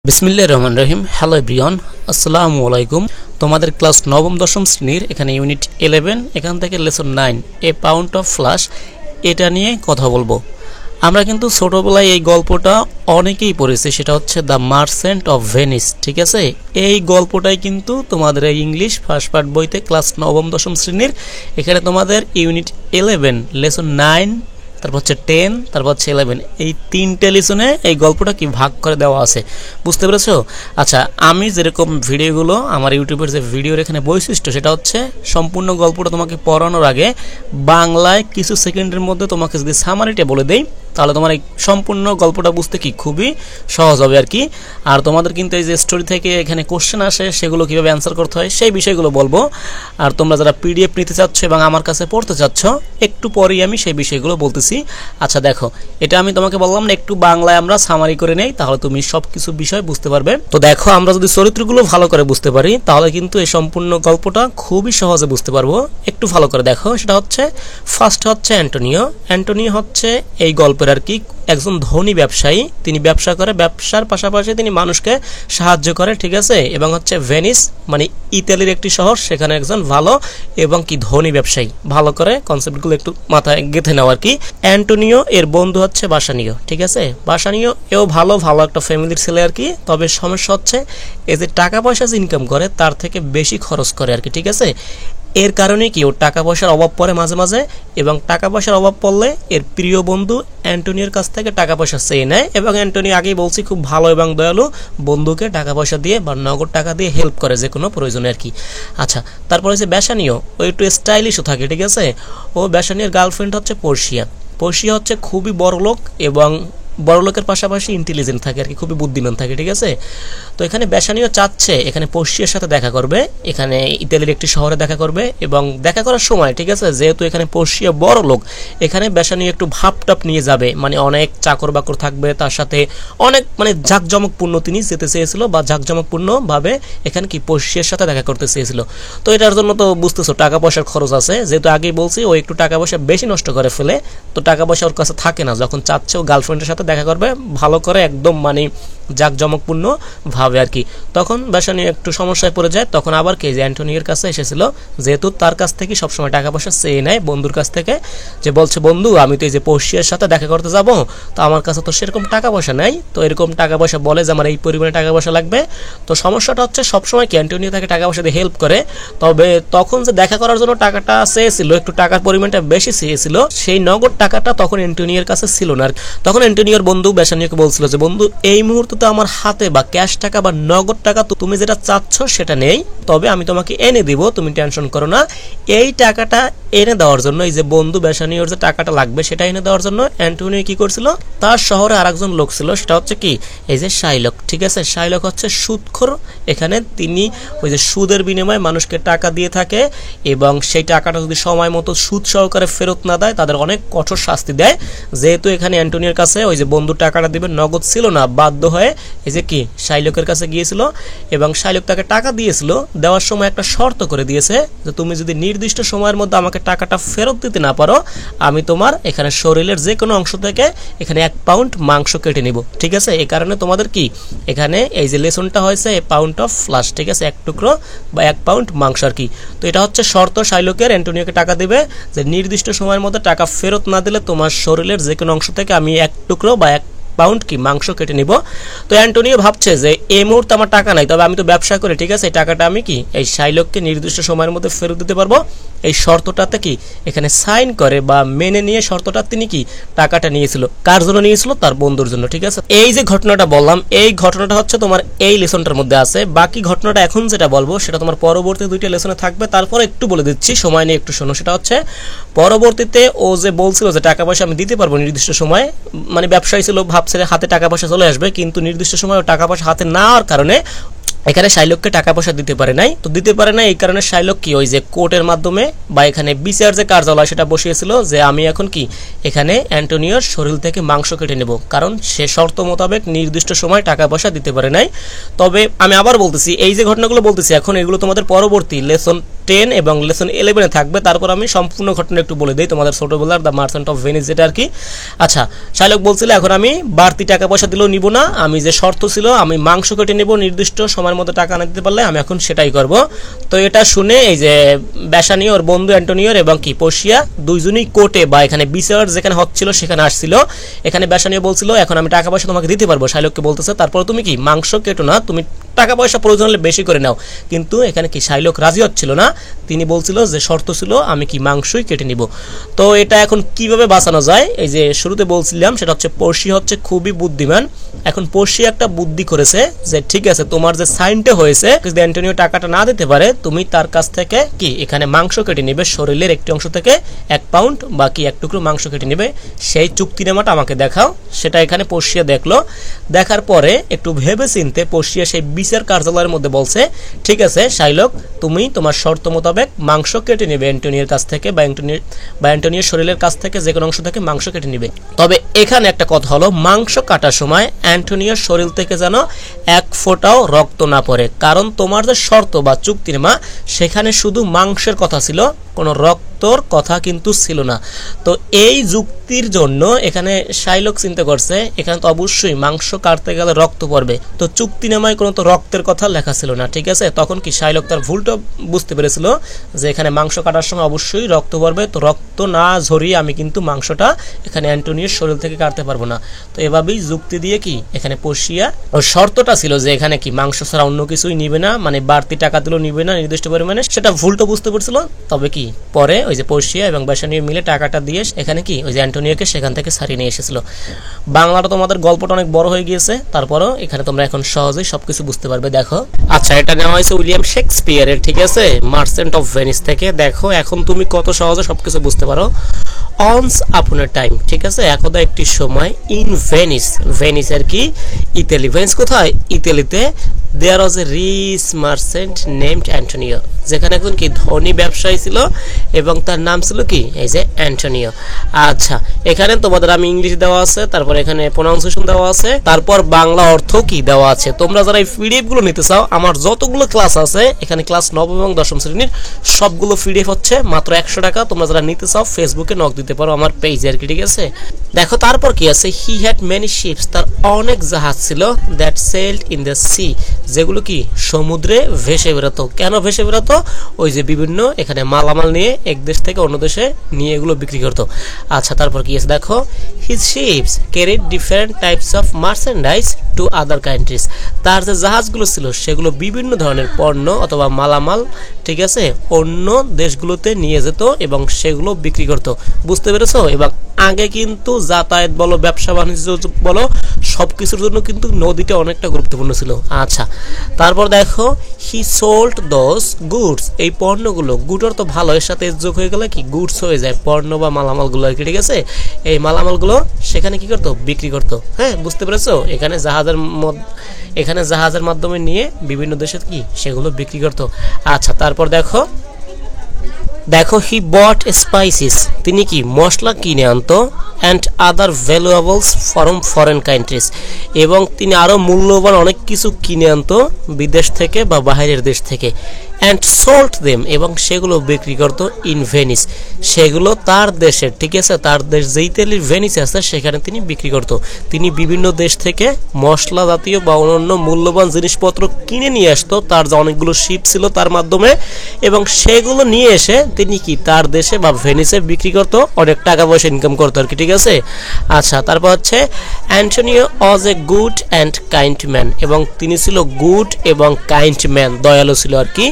বিসমিল্লাহির রহমানির রহিম। Hello everyone, আসসালামু আলাইকুম। তোমাদের ক্লাস নবম দশম শ্রেণীর এখানে ইউনিট 11 এখান থেকে লেসন 9 এ পাউন্ড অফ ফ্লাশ এটা নিয়ে কথা বলবো। আমরা কিন্তু ছোটবেলায় এই গল্পটা অনেকেই পড়েছি, সেটা হচ্ছে দ্য মার্চেন্ট অফ ভেনিস। ঠিক আছে, এই গল্পটাই কিন্তু তোমাদের এই ইংলিশ ফার্স্ট পার্ট বইতে ক্লাস নবম দশম শ্রেণীর এখানে তোমাদের ইউনিট 11 লেসন 9 তারপর হচ্ছে 10 তারপর হচ্ছে 11 এই তিনটে লেসনে এই গল্পটা কি ভাগ করে দেওয়া আছে, বুঝতে পেরেছো? আচ্ছা, আমি যেরকম ভিডিওগুলো আমার ইউটিউবের যে ভিডিওর এখানে বৈশিষ্ট্য সেটা হচ্ছে সম্পূর্ণ গল্পটা তোমাকে পড়ানোর আগে বাংলায় কিছু সেকেন্ডের মধ্যে তোমাকে যদি সামারিটা বলে দেই তাহলে তোমার এই সম্পূর্ণ গল্পটা বুঝতে কি খুবই সহজ হবে আর কি। আর তোমাদের কিন্তু এই যে স্টোরি থেকে এখানে কোশ্চেন আসে সেগুলো কীভাবে অ্যান্সার করতে হয় সেই বিষয়গুলো বলবো। আর তোমরা যারা পিডিএফ নিতে চাচ্ছ এবং আমার কাছে পড়তে চাচ্ছ একটু পরেই আমি সেই বিষয়গুলো বলতেছি। আচ্ছা দেখো, এটা আমি তোমাকে বললাম না একটু বাংলায় আমরা সামারি করে নেই, তাহলে তুমি সব কিছু বিষয় বুঝতে পারবে। তো দেখো, আমরা যদি চরিত্রগুলো ভালো করে বুঝতে পারি তাহলে কিন্তু এই সম্পূর্ণ গল্পটা খুবই সহজে বুঝতে পারবো। একটু ভালো করে দেখো, সেটা হচ্ছে ফার্স্ট হচ্ছে অ্যান্টোনিও। অ্যান্টোনিও হচ্ছে এই গল্পের আর কি একজন ধনী ব্যবসায়ী। তিনি ব্যবসা করে, ব্যবসার পাশাপাশি তিনি মানুষকে সাহায্য করে। ঠিক আছে, এবং হচ্ছে ভেনিস মানে ইতালির একটি শহর, সেখানে একজন ভালো এবং কি ধনী ব্যবসায়ী। ভালো করে কনসেপ্টগুলো একটু মাথায় গেঁথে নাও আর কি। অ্যান্টোনিও এর বন্ধু হচ্ছে বাসানিও। ঠিক আছে, বাসানিও এও ভালো একটা ফ্যামিলির ছেলে আর কি। তবে সমস্যা হচ্ছে এই যে টাকা পয়সা যে ইনকাম করে তার থেকে বেশি খরচ করে আর কি। ঠিক আছে, এর কারণে কি ওর টাকা পয়সার অভাব পড়ে মাঝে মাঝে, এবং টাকা পয়সার অভাব পড়লে এর প্রিয় বন্ধু অ্যান্টোনিওর কাছ থেকে টাকা পয়সা চেয়ে নেয়, এবং অ্যান্টোনিও আগেই বলছি খুব ভালো এবং দয়ালু, বন্ধুকে টাকা পয়সা দিয়ে বা নগদ টাকা দিয়ে হেল্প করে যে কোনো প্রয়োজনে আর কি। আচ্ছা, তারপরে হচ্ছে বেসানিও, ও একটু স্টাইলিশও থাকে। ঠিক আছে, ও বেসানিওর গার্লফ্রেন্ড হচ্ছে পর্ষিয়া। পর্ষিয়া হচ্ছে খুবই বড় লোক এবং বড় লোকের পাশাপাশি ইন্টেলিজেন্ট থাকে আর কি, খুবই বুদ্ধিমান থাকে। ঠিক আছে, তো এখানে বেসানিও চাচ্ছে এখানে পর্ষিয়ার সাথে দেখা করবে, এখানে ইতালির একটি শহরে দেখা করবে। এবং দেখা করার সময় ঠিক আছে, যেহেতু এখানে পর্ষিয়া বড় লোক, এখানে বেসানিও একটু ভাবটাপ নিয়ে যাবে, মানে অনেক চাকর বাকর থাকবে তার সাথে, অনেক মানে জাঁকজমকপূর্ণ তিনি যেতে চেয়েছিল, বা জাঁকজমকপূর্ণ ভাবে এখানে কি পর্ষিয়ার সাথে দেখা করতে চেয়েছিল। তো এটার জন্য তো বুঝতেছো টাকা পয়সার খরচ আছে, যেহেতু আগেই বলছি ও একটু টাকা পয়সা বেশি নষ্ট করে ফেলে, তো টাকা পয়সা ওর কাছে থাকে না। যখন চাচ্ছে ও গার্লফ্রেন্ডের সাথে দেখা করবে ভালো করে একদম মানে জাঁকজমকপূর্ণ ভাবে আর কি, তখন বেসানিও একটু সমস্যায় পড়ে যায়। তখন আবার কে যে অ্যান্টোনিওর কাছে এসেছিল, যেহেতু তার কাছ থেকে সবসময় টাকা পয়সা চেয়ে নেয় বন্ধুর কাছ থেকে, যে বলছে বন্ধু আমি তো এই যে পর্ষিয়ার সাথে দেখা করতে যাব, তো আমার কাছে তো সেরকম টাকা পয়সা নেই, তো এরকম টাকা পয়সা বলে যে আমার এই পরিমাণে টাকা পয়সা লাগবে। তো সমস্যাটা হচ্ছে সবসময় কি অ্যান্টোনিও তাকে টাকা পয়সা দিয়ে হেল্প করে, তবে তখন যে দেখা করার জন্য টাকাটা চেয়েছিল, একটু টাকার পরিমাণটা বেশি চেয়েছিল, সেই নগদ টাকাটা তখন অ্যান্টোনিওর কাছে ছিল না। তখন অ্যান্টোনিওর বন্ধু বেসানিওকে বলছিল যে বন্ধু এই মুহূর্তে তো আমার হাতে বা ক্যাশ টাকা বা নগদ টাকা তো তুমি যেটা চাচ্ছ সেটা নেই, তবে আমি তোমাকে এনে দিব, তুমি টেনশন করো না। এই টাকাটা এনে দেওয়ার জন্য, এই যে বন্ধু বেসানিওর যে টাকাটা লাগবে সেটা এনে দেওয়ার জন্য অ্যান্টোনিও কি করছিল, তার শহরে আরেকজন লোক ছিল, সেটা হচ্ছে কি এই যে শাইলক। ঠিক আছে, শাইলক হচ্ছে সুদখোর। এখানে তিনি ওই যে সুদের বিনিময়ে মানুষকে টাকা দিয়ে থাকে, এবং সেই টাকাটা যদি সময় মতো সুদ সহকারে ফেরত না দেয় তাদের অনেক কঠোর শাস্তি দেয়। যেহেতু এখানে অ্যান্টোনিওর কাছে ওই যে বন্ধু টাকাটা দিবে নগদ ছিল না, বাধ্য হয়ে এই যে কি শাইলকের কাছে গিয়েছিল, এবং শাইলক তাকে টাকা দিয়েছিল। দেওয়ার সময় একটা শর্ত করে দিয়েছে যে তুমি যদি নির্দিষ্ট সময়ের মধ্যে আমাকে টাকাটা ফেরত দিতে না পারো, আমি তোমার এখানে শরীরের যে কোনো অংশ থেকে এখানে 1 পাউন্ড মাংস কেটে নিব। ঠিক আছে, এই কারণে তোমাদের কি এখানে এই যে লেসনটা হয়েছে এ পাউন্ড অফ ফ্লাশ। ঠিক আছে, 1 টুকরো বা 1 পাউন্ড মাংস আর কি। তো এটা হচ্ছে শর্ত শাইলকের, অ্যান্টোনিওকে টাকা দিবে যে নির্দিষ্ট সময়ের মধ্যে টাকা ফেরত না দিলে তোমার শরীরের যে কোনো অংশ থেকে আমি 1 টুকরো বা 1 পাউন্ড কি মাংস কেটে নিব। তো অ্যান্টোনিও ভাবছে যে এই মুহূর্তে আমার টাকা নাই, তবে আমি তো ব্যবসা করি। ঠিক আছে, এই টাকাটা আমি কি এই শাইলককে নির্দিষ্ট সময়ের মধ্যে ফেরত দিতে পারবো। এই শর্তটাতে কি এখানে সাইন করে বা মেনে নিয়ে শর্তটা তিনি কি টাকাটা নিয়েছিল। কার জন্য নিয়েছিল? তার বন্ধুর জন্য। ঠিক আছে, এই যে ঘটনাটা বললাম এই ঘটনাটা হচ্ছে তোমার এই লেসনটার মধ্যে আছে। বাকি ঘটনাটা এখন যেটা বলবো সেটা তোমার পরবর্তী 2টা লেসনে থাকবে। তারপরে একটু বলে দিচ্ছি, সময় নিয়ে একটু শোনো। সেটা হচ্ছে পরবর্তীতে ও যে বলছিল যে টাকা পয়সা আমি দিতে পারবো নির্দিষ্ট সময়, মানে ব্যবসায়ী ছিল, ভাবছে হাতে টাকা পয়সা চলে আসবে, কিন্তু নির্দিষ্ট সময় টাকা পয়সা হাতে না হওয়ার কারণে এখানে শাইলককে টাকা পয়সা দিতে পারে নাই, তো দিতে পারে না এই কারণে শাইলক কি ওই যে কোর্টের মাধ্যমে বা এখানে বিচার যে কার্যালয় সেটা বসিয়েছিল যে আমি এখন কি এখানে অ্যান্টোনিওর শরীর থেকে মাংস কেটে নেব, কারণ সে শর্ত মোতাবেক নির্দিষ্ট সময় টাকা পয়সা দিতে পারে নাই। তবে আমি আবার বলতেছি এই যে ঘটনাগুলো বলতেছি এখন এগুলো তোমাদের পরবর্তী লেসন 10 এবং লেসন 11 থাকবে, তারপর আমি সম্পূর্ণ ঘটনা একটু বলে দিই তোমাদের ছোটবেলার দ্য মার্চেন্ট অফ ভেনিস যেটা আর কি। আচ্ছা, শাইলক বলছিল এখন আমি বাড়তি টাকা পয়সা দিলেও নিব না, আমি যে শর্ত ছিল আমি মাংস কেটে নেব নির্দিষ্ট সময়ের মধ্যে টাকা না দিতে পারলে আমি এখন সেটাই করব। তো এটা শুনে এই যে বেসানিও ওর বন্ধু অ্যান্টোনিওর এবং কি পোর্শিয়া দুইজনই কোর্টে বা এখানে বিচার যেখানে হচ্ছিল সেখানে আসছিল। এখানে বেসানিও বলছিল এখন আমি টাকা পয়সা তোমাকে দিতে পারবো, শাইলককে বলতেছে তারপর তুমি কি মাংস কেটো না, তুমি টাকা পয়সা প্রয়োজন হলে বেশি করে নাও। কিন্তু এখানে কি শাইলক রাজি হচ্ছিল না, তিনি বলছিল যে শর্ত ছিল আমি কি মাংসই কেটে নিব। তো এটা এখন কিভাবে বাঁচানো যায়, এই যে শুরুতে বলছিলাম সেটা হচ্ছে পোর্শিয়া হচ্ছে খুবই বুদ্ধিমান। এখন পোর্শিয়া একটা বুদ্ধি করেছে যে ঠিক আছে তোমার যে সাইনটা হয়েছে যদি অ্যান্টোনিও টাকাটা না দিতে পারে তুমি তার কাছ থেকে কি এখানে মাংস কেটে নেবে, শরীরের একটি অংশ থেকে 1 পাউন্ড বা কি 1 টুকরো মাংস কেটে নেবে, সেই চুক্তিনামাটা আমাকে দেখাও। সেটা এখানে পোর্শিয়া দেখলো, দেখার পরে একটু ভেবে চিনতে পোর্শিয়া সেই বিচার কার্যালয়ের মধ্যে বলছে ঠিক আছে শাইলক তুমি তোমার শর্ত মোতাবেক মাংস কেটে নেবে অ্যান্টোনিওর কাছ থেকে বা অ্যান্টোনিওর শরীরের কাছ থেকে যে কোনো অংশ থেকে মাংস কেটে নেবে। তবে এখানে একটা কথা হলো মাংস কাটার সময় অ্যান্টোনিওর শরীর থেকে যেন 1 ফোঁটাও রক্ত না পড়ে, কারণ তোমার যে শর্ত বা চুক্তিনামা সেখানে শুধু মাংসের কথা ছিল, কোনো রক্তর কথা কিন্তু ছিল না। তো এই যুক্তির জন্য এখানে শাইলক চিন্তা করছে এখানে তো অবশ্যই মাংস কাটতে গেলে রক্ত পড়বে, তো চুক্তিনামায় কোনো তো রক্তের কথা লেখা ছিল না। ঠিক আছে, তখন কি শাইলক তার ভুলটা বুঝতে পেরেছিল যে এখানে মাংস কাটার সময় অবশ্যই রক্ত পড়বে, তো রক্ত না ঝরিয়ে আমি কিন্তু মাংসটা এখানে অ্যান্টোনিওর শরীর থেকে কাটতে পারবো না। তো এভাবেই যুক্তি দিয়ে কি এখানে পোর্শিয়া ওর শর্তটা ছিল যে এখানে কি মাংস ছাড়া অন্য কিছুই নিবে না, মানে বাড়তি টাকা দিলেও নিবে না নির্দিষ্ট পরিমাণে, সেটা ভুলটা বুঝতে পারছিল। তবে কি পরে ওই যে পোর্শিয়া এবং বেসানিও মিলে টাকাটা দিয়ে এখানে কি ওই যে অ্যান্টোনিওকে সেখান থেকে ছাড়িয়ে নিয়ে এসেছিল। বাংলাটা তোমাদের গল্পটা অনেক বড় হয়ে গিয়েছে, তারপরও এখানে তোমরা এখন সহজেই সবকিছু বুঝতে পারবে। দেখো আচ্ছা, এটা নেওয়া হয়েছে উইলিয়াম শেক্সপিয়ারের, ঠিক আছে, মার্চেন্ট অফ ভেনিস থেকে। দেখো এখন তুমি কত সহজে সবকিছু বুঝতে পারো। অনস আপন এ টাইম, ঠিক আছে, একদা একটি সময় ইন ভেনিস, ভেনিস আর কি ইতালি, ভেনিস কোথায় ইতালিতে, there was a rich merchant named Antonio, যেখানে একজন কি ধনী ব্যবসায়ী ছিল এবং তার নাম ছিল কি এই যে অ্যান্টোনিও। আচ্ছা, এখানে তোমাদের আমি ইংলিশ দেওয়া আছে, তারপর এখানে প্রোনাউন্সিয়েশন দেওয়া আছে, তারপর বাংলা অর্থ কি দেওয়া আছে। তোমরা যারা এই পিডিএফ গুলো নিতে চাও আমার যতগুলো ক্লাস আছে এখানে ক্লাস 9 এবং 10ম শ্রেণীর সবগুলো পিডিএফ হচ্ছে মাত্র 100 টাকা। তোমরা যারা নিতে চাও ফেসবুকে নক দিতে পারো আমার পেজে আর কি, ঠিক আছে। দেখো তারপর কি আছে, হি হ্যাড মেনি শিপস, তার অনেক জাহাজ ছিল, that sailed in the sea, যেগুলো কি সমুদ্রে ভেসে বেরোতো। কেন ভেসে বেরোতো? ওই যে বিভিন্ন এখানে মালামাল নিয়ে এক দেশ থেকে অন্য দেশে নিয়ে এগুলো বিক্রি করতো। আচ্ছা, তারপর কি আছে দেখো, his ships carried different types of merchandise to other countries, তার যে জাহাজগুলো ছিল সেগুলো বিভিন্ন ধরনের পণ্য অথবা মালামাল, ঠিক আছে, অন্য দেশগুলোতে নিয়ে যেত এবং সেগুলো বিক্রি করতো। বুঝতে পেরেছো? এবং আগে কিন্তু যাতায়াত বলো ব্যবসা বাণিজ্য বলো সবকিছুর জন্য কিন্তু নদীটা অনেকটা গুরুত্বপূর্ণ ছিল। আচ্ছা, তারপর দেখো হি সোল্ড দোজ গুডস, এই পণ্যগুলো, গুড অর্থ ভালো, এর সাথে যোগ হয়ে গেলে কি গুডস হয়ে যায়, পণ্য বা মালামালগুলো আর কি, ঠিক আছে। এই মালামালগুলো সেখানে কি করতো, বিক্রি করতো। হ্যাঁ, বুঝতে পেরেছো? এখানে জাহাজের মাধ্যমে নিয়ে বিভিন্ন দেশে কি সেগুলো বিক্রি করতো। আচ্ছা, তারপর দেখো হি বট স্পাইসিস, তিনি কি মশলা কিনে আনতো, and other ভ্যালুয়েবলস from foreign countries, এবং তিনি আরো মূল্যবান অনেক কিছু কিনে আনতো বিদেশ থেকে বা বাইরের দেশ থেকে, অ্যান্ড সোল্ড দেম, এবং সেগুলো বিক্রি করতো ইন ভেনিস, সেগুলো তার দেশের, ঠিক আছে, তার দেশ যে ইতালির ভেনিস আছে সেখানে তিনি বিক্রি করতো। তিনি বিভিন্ন দেশ থেকে মশলা জাতীয় বা অন্যান্য মূল্যবান জিনিসপত্র কিনে নিয়ে আসতো, তার যে অনেকগুলো শিপ ছিল তার মাধ্যমে, এবং সেগুলো নিয়ে এসে তিনি কি তার দেশে বা ভেনিসে বিক্রি করতো, অনেক টাকা পয়সা ইনকাম করতো আর কি, ঠিক আছে। আচ্ছা, তারপর হচ্ছে Antonio was a good and kind man, এবং তিনি ছিল গুড এবং কাইন্ড ম্যান, দয়ালু ছিল আর কি।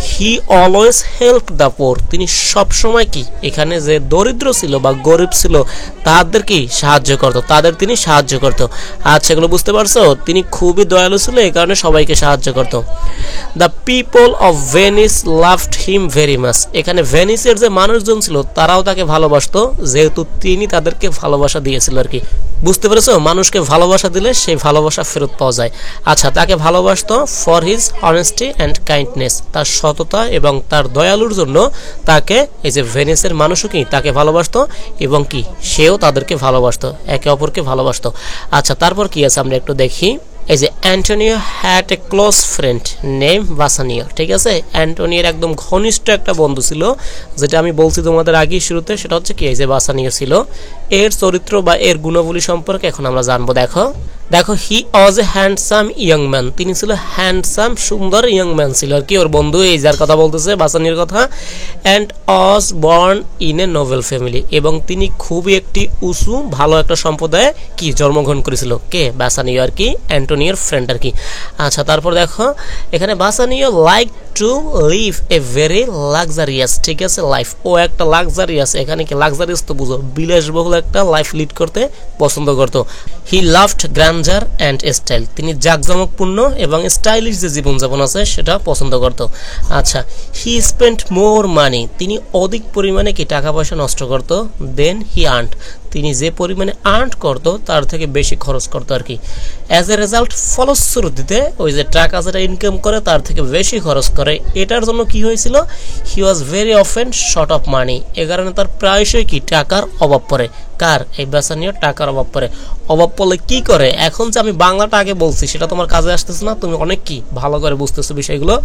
He always help the poor, তিনি সবসময় কি এখানে যে দরিদ্র ছিল বা গরিব ছিল তাদের কি সাহায্য করতো, তাদের তিনি সাহায্য করতো। আচ্ছা, এগুলো বুঝতে পারছো? তিনি খুবই দয়ালু ছিল, এই কারণে সবাইকে সাহায্য করতো। The people of Venice loved him very much, এখানে ভেনিসের যে মানুষজন ছিল তারাও তাকে ভালোবাসতো, যেহেতু তিনি তাদেরকে ভালোবাসা দিয়েছিল আর কি। বুঝতে পেরেছো, মানুষকে ভালোবাসা দিলে সেই ভালোবাসা ফেরত পাওয়া যায়। আচ্ছা, তাকে ভালোবাসতো for his honesty and kindness, তার সততা এবং তার দয়ালুর জন্য তাকে এই যে ভেনিসের মানুষও কি তাকে ভালোবাসতো এবং কি সেও তাদেরকে ভালোবাসতো, একে অপরকে ভালোবাসতো। আচ্ছা, তারপর কি আছে আমরা একটু দেখি। এই যে Antonio had a close friend name বাসানিও, ঠিক আছে। অ্যান্টোনিওর একদম ঘনিষ্ঠ একটা বন্ধু ছিল, যেটা আমি বলছি তোমাদের আগেই শুরুতে, সেটা হচ্ছে কি এই যে বাসানিও ছিল। এর চরিত্র বা এর গুণাবলী সম্পর্কে এখন আমরা জানবো। দেখো হি ওয়াজ এ হ্যান্ডসাম ইয়ং ম্যান, তিনি ছিল হ্যান্ডসাম সুন্দর ইয়ং ম্যান ছিল আর কি, ওর বন্ধু এই যার কথা বলতেছে বাসানির কথা। And was born in a noble family, এবং তিনি খুবই একটি উঁচু ভালো একটা সম্প্রদায়ে কি জন্মগ্রহণ করেছিল, কে বাসানিও আর কি, অ্যান্টোনিওর ফ্রেন্ড আর কি। আচ্ছা, তারপর দেখো এখানে Bassanio like to live a very luxurious, ঠিক আছে, লাইফ। ও একটা লাক্সারিয়াস, এখানে কি লাক্সারিয়াস তো বুঝো, বিলাসবহুল একটা লাইফ লিড করতে পছন্দ করতো। He loved grandeur and style, তিনি জাঁকজমকপূর্ণ এবং স্টাইলিশ যে জীবনযাপন আছে সেটা পছন্দ করত। আচ্ছা, হি স্পেন্ট মোর মানি, তিনি অধিক পরিমাণে কি টাকা পয়সা নষ্ট করত। দেন হি আর্নড, তিনি যে পরিমাণে আর্ন করতো তার থেকে বেশি খরচ করতো আর কি। অ্যাজ এ রেজাল্ট, ফলশ্রুতিতে ওই যে টাকা যেটা ইনকাম করে তার থেকে বেশি খরচ করে। এটার জন্য কি হয়েছিল, he was very often short of money, এ কারণে তার প্রায়শই কি টাকার অভাব পড়ে। কার, এই বাসানিও টাকার অভাব পড়ে। অভাব পড়লে কি করে, এখন যে আমি বাংলাটা আগে বলছি সেটা তোমার কাজে আসতেছে না, তুমি অনেক কি ভালো করে বুঝতেছো বিষয়গুলো।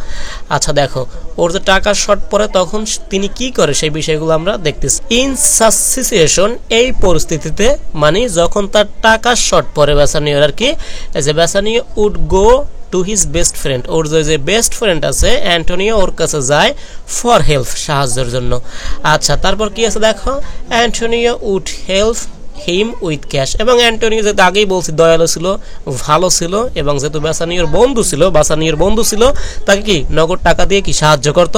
আচ্ছা দেখো, ওর যে টাকার শর্ট পড়ে তখন তিনি কি করে সেই বিষয়গুলো আমরা দেখতেছি। ইন সাচ সিচুয়েশন, এই পরিস্থিতিতে মানে যখন তার টাকার শর্ট পড়ে বাসানিওর আর কি, যে Bassanio would go to his best friend, ওর যে বেস্ট ফ্রেন্ড আছে অ্যান্টোনিও, ওর কাছে যায় ফর হেল্প, সাহায্যের জন্য। আচ্ছা, তারপর কি আছে দেখো, Antonio would help him with cash, এবং অ্যান্টোনিও যেহেতু আগেই বলছি দয়ালু ছিল, ভালো ছিল, এবং যেহেতু বাসানিওর বন্ধু ছিল তাকে কি নগদ টাকা দিয়ে কি সাহায্য করত।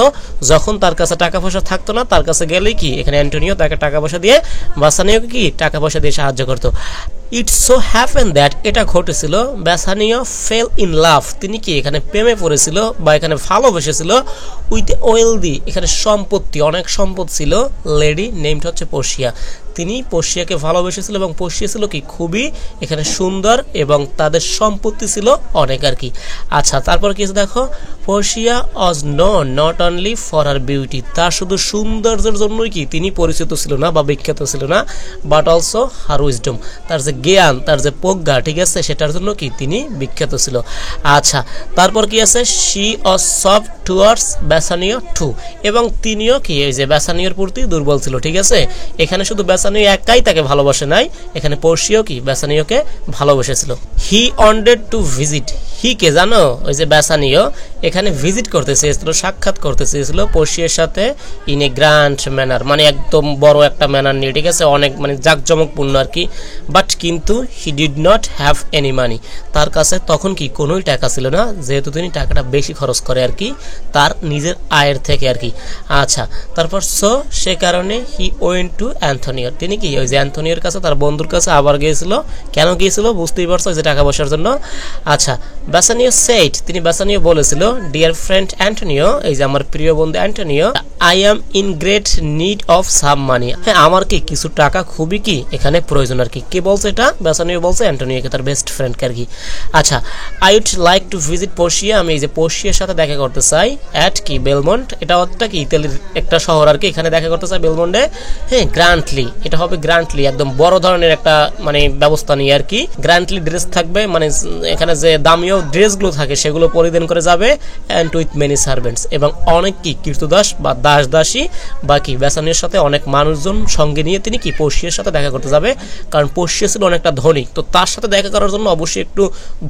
যখন তার কাছে টাকা পয়সা থাকতো না, তার কাছে গেলেই কি এখানে অ্যান্টোনিও তাকে টাকা পয়সা দিয়ে বাসানিওকে কি টাকা পয়সা দিয়ে সাহায্য করতো। ইট সো হ্যাপেন দ্যাট, এটা ঘটেছিল, বাসানিও ফেল ইন লাভ, তিনি কি এখানে প্রেমে পড়েছিল বা এখানে ভালোবেসেছিল উইথ ওয়েলদি, এখানে সম্পত্তি, অনেক সম্পদ ছিল, লেডি নেমড হচ্ছে পর্শিয়া। তিনি পর্শিয়াকে ভালোবেসেছিল এবং পর্শিয়া ছিল কি খুবই এখানে সুন্দর এবং তাদের সম্পত্তি ছিল অনেক আর কি। আচ্ছা, তারপর কি দেখো, Portia was known not only for her beauty, তার শুধু সৌন্দর্যের জন্যই কি তিনি পরিচিত ছিল না বা বিখ্যাত ছিল না, বাট অলসো হার উইজডম, তার যে জ্ঞান, তার যে প্রজ্ঞা, ঠিক আছে, সেটার জন্য কি তিনি বিখ্যাত ছিল। আচ্ছা, তারপর কি আছে, she was soft towards Bassanio too, এবং তিনিও কি এই যে বাসানিওর প্রতি দুর্বল ছিল, ঠিক আছে। এখানে শুধু বাসানিও একাই তাকে ভালোবাসে নাই, এখানে পর্শিয়াও কি বাসানিওকে ভালোবেসেছিল। হি ওয়ান্টেড টু ভিজিট, হি কে জানো, ওই যে বাসানিও এখানে ভিজিট করতে চেয়েছিল, সাক্ষাৎ করতে চেয়েছিল পর্শিয়ার সাথে ইন এ গ্র্যান্ড ম্যানার, মানে একদম বড় একটা ম্যানার নিয়ে, ঠিক আছে, অনেক মানে জাঁকজমকপূর্ণ আর কি। বাট কিন্তু he did not have any money, তার কাছে তখন কি কোনোই টাকা ছিল না, যেহেতু তিনি টাকাটা বেশি খরচ করে আর কি তার নিজের আয়ের থেকে আর কি। আচ্ছা, তারপর সে কারণে হি ওয়েন্ট টু অ্যান্থনিও, তিনি কি ওই যে অ্যান্থনিওর কাছে, তার বন্ধুর কাছে আবার গিয়েছিল। কেন গিয়েছিল বুঝতেই পারছো, যে টাকা পয়সার জন্য। আচ্ছা, বাসানিও সেইড, তিনি বাসানিও বলেছিল, ডিয়ার ফ্রেন্ড অ্যান্টোনিও, এই যে আমার প্রিয় বন্ধু Antonio, I am in great need of some money, হ্যাঁ আমার কি কিছু টাকা খুবই কি এখানে প্রয়োজন আর কি। কে বলছে এটা, বাসানিও বলছে অ্যান্টোনিওকে, তার বেস্ট ফ্রেন্ডকে আর কি। আচ্ছা, I would like to visit Portia, আমি এই যে পর্শিয়ার সাথে দেখা করতে চাই, অ্যাট কি বেলমন্ট, এটা একটা কি ইতালির একটা শহর আর কি, এখানে দেখা করতে চাই বেলমন্ডে। হ্যাঁ, গ্র্যান্ডলি, এটা হবে গ্র্যান্ডলি, একদম বড় ধরনের একটা মানে ব্যবস্থা নিয়ে আর কি। গ্র্যান্ডলি ড্রেস থাকবে, মানে এখানে যে দামিও ড্রেসগুলো থাকে সেগুলো পরিধান করে যাবে, অ্যান্ড উইথ মেনি সার্ভেন্টস, এবং অনেক কি কীর্তদাস বা দাস দাসী বা কি বাসানির সাথে অনেক মানুষজন সঙ্গে নিয়ে তিনি কি পর্শিয়ার সাথে দেখা করতে যাবে, কারণ পর্শিয়া ছিল অনেকটা ধনী, তো তার সাথে দেখা করার জন্য অবশ্যই একটু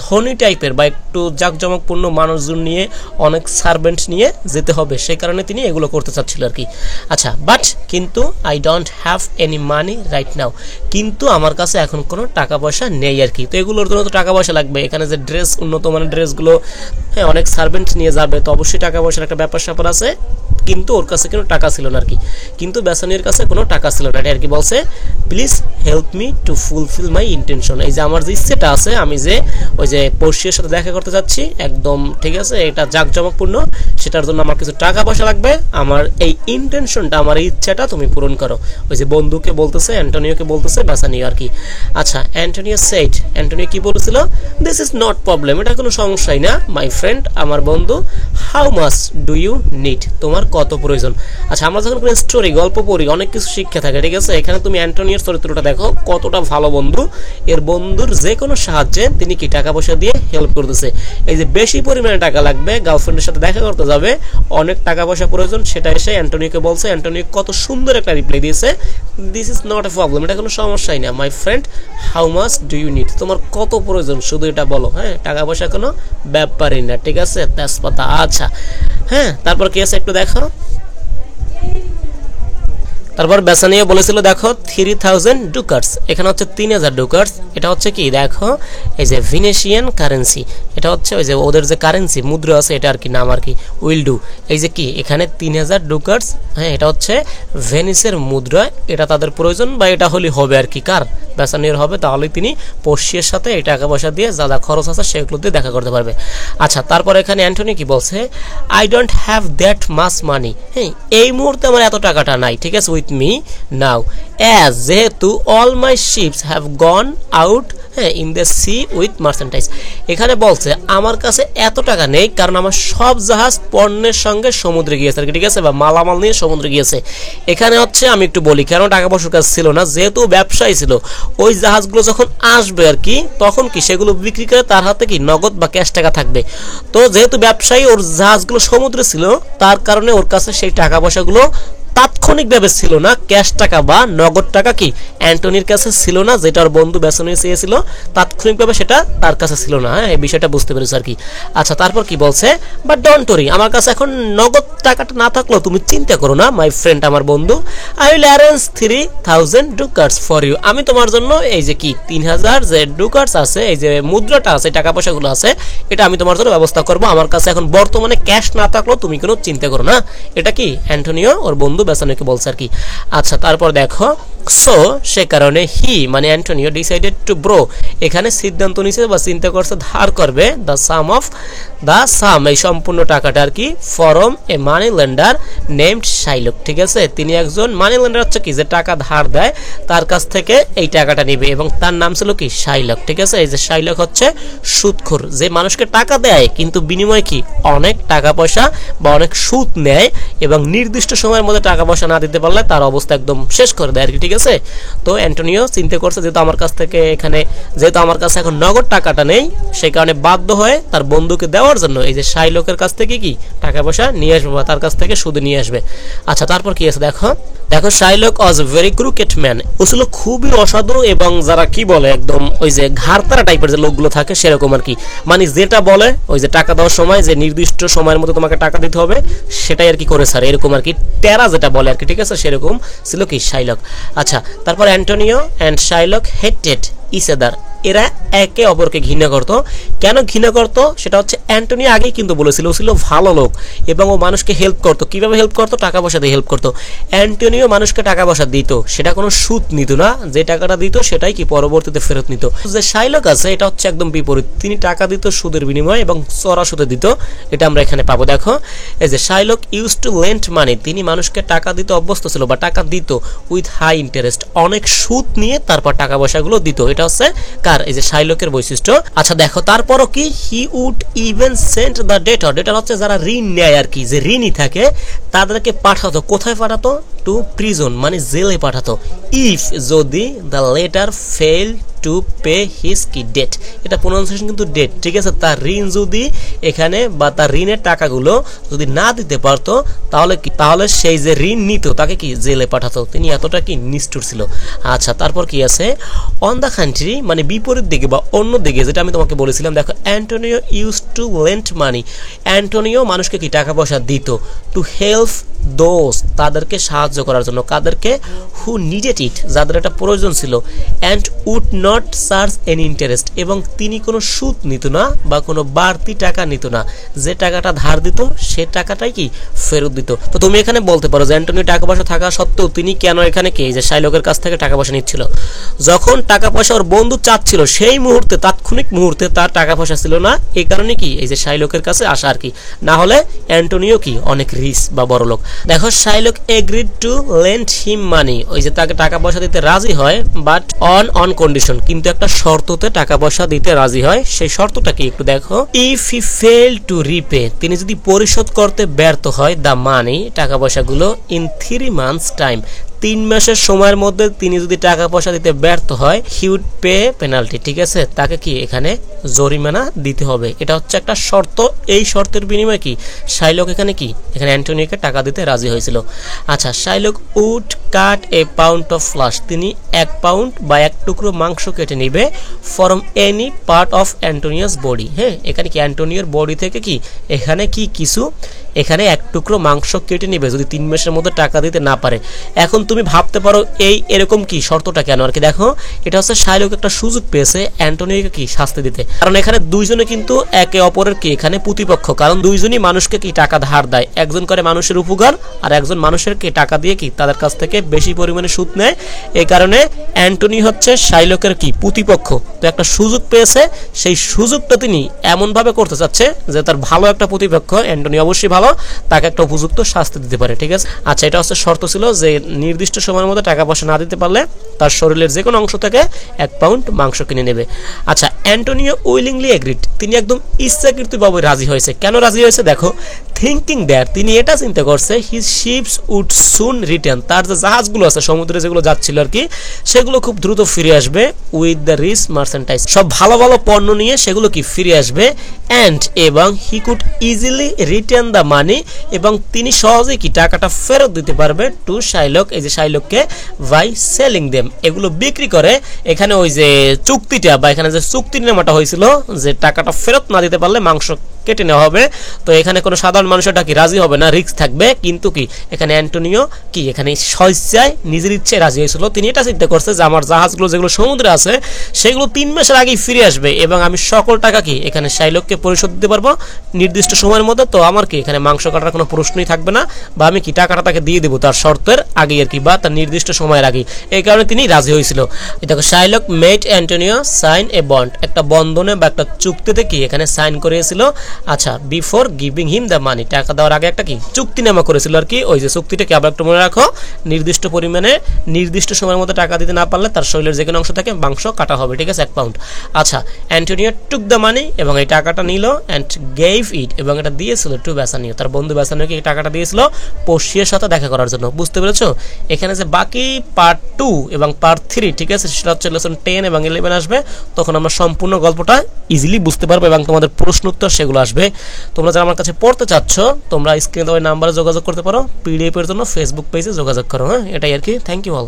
ধনী টাইপের বা একটু জাঁকজমকপূর্ণ মানুষজন নিয়ে, অনেক সার্ভেন্ট নিয়ে যেতে হবে, সেই কারণে তিনি এগুলো করতে চাচ্ছিল আর কি। আচ্ছা, বাট কিন্তু I don't have any money right now, কিন্তু আমার কাছে এখন কোনো টাকা পয়সা নেই আর কি। তো এগুলোর জন্য তো টাকা পয়সা লাগবে, এখানে যে ড্রেস, উন্নত মানের ড্রেসগুলো, হ্যাঁ অনেক সার্ভেন্ট নিয়ে যাবে, তো অবশ্যই টাকা পয়সার একটা ব্যাপার স্যাপার আছে। কিন্তু ওর কাছে কোনো টাকা ছিল না আর কি, কিন্তু বেসানিয়ার কাছে কোনো টাকা ছিল না। এটা আর কি বলছে please help me two fulfil my intention, এই যে আমার যে ইচ্ছেটা আছে, আমি যে ওই যে পড়শির সাথে দেখা করতে যাচ্ছি একদম, ঠিক আছে, এটা জাঁকজমকপূর্ণ, সেটার জন্য আমার কিছু টাকা পয়সা লাগবে, আমার এই ইন্টেনশনটা, আমার এই ইচ্ছাটা তুমি পূরণ করো। ওই যে বন্ধুকে বলতেছে, অ্যান্টোনিওকে বলতেছে বেসানিয়া আর কি। আচ্ছা, অ্যান্টোনিও সেড, অ্যান্টোনিও কি বলেছিল, দিস ইজ নট প্রবলেম, এটা কোনো সমস্যাই না, মাই ফ্রেন্ড, আমার বন্ধু, how much do you need, তোমার কত প্রয়োজন। আচ্ছা, আমরা যখন কোনো স্টোরি গল্প পড়ি অনেক কিছু শিক্ষা থাকে, ঠিক আছে, এখানে তুমি অ্যান্টোনিওর চরিত্রটা দেখো কতটা ভালো বন্ধু, এর বন্ধুর যে কোনো সাহায্যে তিনি কি টাকা পয়সা দিয়ে হেল্প করতেছে। এই যে বেশি পরিমাণে টাকা লাগবে, গার্লফ্রেন্ডের সাথে দেখা করতে যাবে, অনেক টাকা পয়সা প্রয়োজন, সেটা এসে অ্যান্টোনিওকে বলছে, অ্যান্টোনিও কত সুন্দর একটা রিপ্লাই দিয়েছে, this is not a problem, এটা কোনো সমস্যাই না, my friend, how much do you need, তোমার কত প্রয়োজন শুধু এটা বলো, হ্যাঁ, টাকা পয়সা কোনো ব্যাপারই না, ঠিক আছে, তেজপাতা। আচ্ছা, হ্যাঁ, তারপর কি আছে একটু দেখো। তারপর বেসানিয়া বলেছিল দেখো 3000 ডুকাটস, এখানে হচ্ছে 3000 ডুকাটস, এটা হচ্ছে কি দেখো এই যে ভিনেশিয়ান কারেন্সি, এটা হচ্ছে ওই যে ওদের যে কারেন্সি মুদ্রা আছে এটা আর কি নাম আর কি, উইল ডু, এই যে কি এখানে 3000 ডুকাটস, হ্যাঁ, এটা হচ্ছে ভেনিসের মুদ্রা, এটা তাদের প্রয়োজন বা এটা হলে হবে আর কি, কার, বেসানিয়ার হবে, তাহলে তিনি পড়শির সাথে এই টাকা পয়সা দিয়ে যা যা খরচ আছে সেগুলো দিয়ে দেখা করতে পারবে। আচ্ছা, তারপর এখানে অ্যান্টনি কি বলছে, I don't have that much money, হ্যাঁ, এই মুহূর্তে আমার এত টাকাটা নাই, ঠিক আছে, উইথ মি নাও, অ্যাজ যেহেতু all my ships have gone out, হ্যাঁ, ইন দ্য সি উইথ মার্চেন্টাইজ, এখানে বলছে আমার কাছে এত টাকা নেই কারণ আমার সব জাহাজ পণ্যের সঙ্গে সমুদ্রে গিয়েছে আর কি, ঠিক আছে, বা মালামাল নিয়ে সমুদ্রে গিয়েছে। এখানে হচ্ছে আমি একটু বলি কেন টাকা পয়সার কাছে ছিল না, যেহেতু ব্যবসায়ী ছিল, ওই জাহাজগুলো যখন আসবে আর কি তখন কি সেগুলো বিক্রি করে তার হাতে কি নগদ বা ক্যাশ টাকা থাকবে, তো যেহেতু ব্যবসায়ী ওর জাহাজগুলো সমুদ্রে ছিল তার কারণে ওর কাছে সেই টাকা পয়সাগুলো তাৎক্ষণিকভাবে ছিল না, ক্যাশ টাকা বা নগদ টাকা কি অ্যান্টনির কাছে ছিল না, যেটা ওর বন্ধু বেসানিয়া চেয়েছিল তাৎক্ষণিকভাবে সেটা তার কাছে ছিল না, হ্যাঁ, এই বিষয়টা বুঝতে পেরেছ আর কি। আচ্ছা, তারপর কি বলছে, বাট ডোন্ট ওরি, আমার কাছে এখন নগদ টাকাটা না থাকলেও তুমি চিন্তা করো না, মাই ফ্রেন্ড, আমার বন্ধু, I will arrange 3000 ducats for you, আমি তোমার জন্য এই যে কি 3000 যে ডুকাটস আছে, এই যে মুদ্রাটা আছে, টাকা পয়সাগুলো আছে, এটা আমি তোমার জন্য ব্যবস্থা করবো, আমার কাছে এখন বর্তমানে ক্যাশ না থাকলেও তুমি কোনো চিন্তা করো না, এটা কি অ্যান্টনিও ওর বন্ধু বেসানিয়াকে বলছে আর কি। আচ্ছা, তারপর দেখো, সো সে কারণে হি মানে অ্যান্টনিও ডিসাইডেড টু ব্রো, এখানে সিদ্ধান্ত নিছে বা চিন্তা করছে ধার করবে দ্য সাম এই সম্পূর্ণ টাকাটা আর কি, ফরম এ মানি লেন্ডার নেমড শাইলক, ঠিক আছে, তিনি একজন মানি লেন্ডার হচ্ছে কি যে টাকা ধার দেয় তার কাছ থেকে এই টাকাটা নিবে, এবং তার নাম ছিল কি শাইলক, ঠিক আছে, এই যে শাইলক হচ্ছে সুদখোর, যে মানুষকে টাকা দেয় কিন্তু বিনিময়ে কি অনেক টাকা পয়সা বা অনেক সুদ নেয়, এবং নির্দিষ্ট সময়ের মধ্যে টাকা পয়সা না দিতে পারলে তার অবস্থা একদম শেষ করে দেয় আর কি, ঠিক আছে। তো অ্যান্টনিও চিন্তা করছে যেহেতু আমার কাছ থেকে এখানে, যেহেতু আমার কাছে এখন নগদ টাকাটা নেই, সেই কারণে বাধ্য হয়ে তার বন্ধুকে দেওয়ার জন্য এই যে শাইলকের কাছ থেকে কি টাকা পয়সা নিয়ে আসবে বা তার কাছ থেকে সুদে নিয়ে আসবে। আচ্ছা, তারপর কি আছে দেখো, Shylock was very crooked man, ও ছিল খুবই অসাধু এবং যারা কি বলে একদম ওই যে ঘাড়তারা টাইপের যে লোকগুলো থাকে সেরকম আর কি, মানে যেটা বলে ওই যে টাকা দেওয়ার সময় যে নির্দিষ্ট সময়ের মধ্যে তোমাকে টাকা দিতে হবে সেটাই আর কি করে স্যার, এরকম আর কি টেরা যেটা বলে আর কি, ঠিক আছে, সেরকম ছিল কি শাইলক। আচ্ছা, তারপর Antonio and Shylock hated each other, এরা একে অপরকে ঘৃণা করত। কেন ঘৃণা করত সেটা হচ্ছে অ্যান্টনি আগেই কিন্তু বলেছিল ও ছিল ভালো লোক এবং ও মানুষকে হেল্প করত। কিভাবে হেল্প করত? টাকা পয়সা দিয়ে হেল্প করত। অ্যান্টনিও মানুষকে টাকা পয়সা দিত, সেটা কোনো সুদ নিত না, যে টাকাটা দিত সেটাই কি পরবর্তীতে ফেরত নিত। যে শাইলক আছে এটা হচ্ছে একদম বিপরীত, তিনি টাকা দিত সুদের বিনিময়ে এবং চড়া সুদে দিত, এটা আমরা এখানে পাবো। দেখো এই যে শাইলক ইউজ টু লেন্ড মানি, তিনি মানুষকে টাকা দিতে অভ্যস্ত ছিল বা টাকা দিত উইথ হাই ইন্টারেস্ট, অনেক সুদ নিয়ে তারপর টাকা পয়সাগুলো দিত, এটা হচ্ছে এই যে শাইলকের বৈশিষ্ট্য। আচ্ছা দেখো তারপরও কি he would even send the debtor, debtor হচ্ছে যারা ঋণ নেয় আর কি, যে ঋণী থাকে তাদেরকে পাঠাতো, কোথায় পাঠাতো? টু প্রিজন, মানে জেলে পাঠাতো। ইফ যদি the letter fail to pay his কি ডেট, এটা প্রোনাউন্সিয়েশন কিন্তু ডেট, ঠিক আছে, তার ঋণ যদি এখানে বা তার ঋণের টাকাগুলো যদি না দিতে পারতো তাহলে কি, তাহলে সেই যে ঋণ নিত তাকে কি জেলে পাঠাতো। তিনি এতটা কি নিষ্ঠুর ছিল। আচ্ছা তারপর কি আছে? অন দ্য কান্ট্রি, মানে বিপরীত দিকে বা অন্য দিকে, যেটা আমি তোমাকে বলেছিলাম, দেখো Antonio use to lend money, Antonio মানুষকে কি টাকা পয়সা দিত, টু হেল্প দোজ, তাদেরকে সাহায্য করার জন্য, কাদেরকে? হু নিডেড ইট, যাদের এটা প্রয়োজন ছিল, and would not not charge any interest, এবং তিনি কোনো সুদ নিত না বা কোনো বাড়তি টাকা নিত না। যে টাকাটা ধার দিত সে টাকাটাই কি ফেরত দিত। তো তুমি এখানে বলতে পারো যে অ্যান্টনিও টাকা পয়সা থাকা সত্ত্বেও তিনি কেন এখানে কি যে শাইলকের কাছ থেকে টাকা পয়সা নিচ্ছিল। যখন টাকা পয়সা ওর বন্ধু চাচ্ছিল সেই মুহূর্তে, তাৎক্ষণিক মুহূর্তে তার টাকা পয়সা ছিল না, এই কারণে কি এই যে শাইলকের কাছে আসা আর কি। না হলে অ্যান্টনিও কি অনেক রিচ বা বড় লোক। দেখো শাইলক এগ্রিড টু লেন্ড হিম মানি, ওই যে তাকে টাকা পয়সা দিতে রাজি হয়, বাট অন কন্ডিশন, কিন্তু একটা শর্ততে টাকা পয়সা দিতে রাজি হয়। সেই শর্তটা কি একটু দেখো। If he fail to repay, তিনি যদি পরিশোধ করতে ব্যর্থ হয় দ্য মানি, টাকা পয়সাগুলো, ইন 3 months টাইম, 3 মাসের সময়ের মধ্যে তিনি যদি টাকা পয়সা দিতে ব্যর্থ হয়, হি উড পে পেনাল্টি, ঠিক আছে, তাকে কি এখানে জরিমানা দিতে হবে। এটা হচ্ছে একটা শর্ত। এই শর্তের বিনিময়ে কি শাইলক এখানে অ্যান্টনিওকে টাকা দিতে রাজি হয়েছিল। আচ্ছা, Shylock would cut a pound of flesh, তিনি 1 পাউন্ড বা 1 টুকরো মাংস কেটে নিবে from any part of Antonio's body. হ্যাঁ, এখানে কি অ্যান্টনিওর বডি থেকে কি এখানে কি কিছু 1 টুকরো মাংস কেটে নিবে যদি 3 মাসের মধ্যে টাকা দিতে না পারে। এখন তুমি ভাবতে পারো এরকম কি শর্তটা কেন আর কি। দেখো, এটা হচ্ছে শাইলক একটা সুযোগ পেয়েছে অ্যান্টনিওকে কি শাস্তি দিতে, কারণ এখানে দুইজনে কিন্তু একে অপরের কি এখানে প্রতিপক্ষ, কারণ দুইজনই মানুষকে কি টাকা ধার দেয়। একজন করে মানুষের উপকার আর একজন মানুষের কি টাকা দিয়ে কি তাদের কাছ থেকে বেশি পরিমাণে সুদ নেয়। এই কারণে অ্যান্টনি হচ্ছে শাইলকের কি প্রতিপক্ষ। তো একটা সুযোগ পেয়েছে, সেই সুযোগটা তিনি এমন ভাবে করতে চাচ্ছে যে তার ভালো একটা প্রতিপক্ষ অ্যান্টনি অবশ্যই ভালো, তাকে একটা উপযুক্ত শাস্তি দিতে পারে, ঠিক আছে। আচ্ছা, এটা হচ্ছে শর্ত ছিল যে নির্দিষ্ট সময়ের মধ্যে টাকা পয়সা না দিতে পারলে তার শরীরের যে কোনো অংশ থেকে 1 পাউন্ড মাংস কিনে নেবে। আচ্ছা, অ্যান্টনিও উইলিংলি এগ্রিড, তিনি একদম ইচ্ছাকৃতভাবে রাজি হয়েছে। কেন রাজি হয়েছে দেখো, থিঙ্কিং দ্যাট, তিনি এটা চিন্তা করছে his ships would soon return, তার যে জাহাজগুলো আছে সমুদ্রে যেগুলো যাচ্ছিল আর কি, সেগুলো খুব দ্রুত ফিরে আসবে, উইথ দ্য রিচ মার্চেন্টাইজ, সব ভালো ভালো পণ্য নিয়ে সেগুলো কি ফিরে আসবে, অ্যান্ড এবং he could easily return the money, এবং তিনি সহজেই কি টাকাটা ফেরত দিতে পারবে টু শাইলক, এই যে শাইলককে, বাই সেলিং দেম, এগুলো বিক্রি করে। এখানে ওই যে চুক্তিটা বা এখানে যে চুক্তিনামাটা হয়েছিল যে টাকাটা ফেরত না দিতে পারলে মাংস কেটে নেওয়া হবে, তো এখানে কোনো সাধারণ মানুষটা কি রাজি হবে না, রিস্ক থাকবে। কিন্তু কি এখানে অ্যান্টনিও কি এখানে স্বেচ্ছায় নিজের ইচ্ছে রাজি হয়েছিল। তিনি এটা চিন্তা করছে যে আমার জাহাজগুলো যেগুলো সমুদ্রে আছে সেগুলো 3 মাসের আগেই ফিরে আসবে, এবং আমি সকল টাকা কি এখানে শাইলককে পরিশোধ দিতে পারবো নির্দিষ্ট সময়ের মধ্যে। তো আমার কি এখানে মাংস কাটার কোনো প্রশ্নই থাকবে না, বা আমি কি টাকাটা তাকে দিয়ে দেবো তার শর্তের আগেই আর কি, বা তার নির্দিষ্ট সময়ের আগেই। এই কারণে তিনি রাজি হয়েছিল। দেখো, শাইলক মেড অ্যান্টনিও সাইন এ বন্ড, একটা বন্ধনে বা একটা চুক্তিতে কি এখানে সাইন করিয়েছিল। আচ্ছা, before giving him the money, টাকা দেওয়ার আগে একটা কি চুক্তিনামা করেছিল আর কি। ওই যে চুক্তিটা কি আবার একটু মনে রাখো, নির্দিষ্ট পরিমাণে নির্দিষ্ট সময়ের মধ্যে টাকা দিতে না পারলে তার শরীরের যে কোনো অংশ থেকে মাংস কাটা হবে, ঠিক আছে, 1 পাউন্ড। আচ্ছা, অ্যান্টনিও টুক দ্য মানি, এবং এই টাকাটা নিল, অ্যান্ড গেভ ইট, এবং এটা দিয়েছিল টু বেসানিও, তার বন্ধু বেসানিওকে এই টাকাটা দিয়েছিল পড়শির সাথে দেখা করার জন্য। বুঝতে পেরেছো? এখানে যে বাকি পার্ট 2 এবং পার্ট 3, ঠিক আছে, সেটা হচ্ছে লেসন 10 এবং 11 আসবে, তখন আমরা সম্পূর্ণ গল্পটা ইজিলি বুঝতে পারবো এবং তোমাদের প্রশ্ন উত্তর সেগুলো আসবে। তোমরা যারা আমার কাছে পড়তে চাচ্ছ তোমরা স্ক্রিনে দেওয়া নাম্বারে যোগাযোগ করতে পারো, পিডিএফ এর জন্য ফেসবুক পেজে যোগাযোগ করো। হ্যাঁ, এটাই আর কি। Thank you all.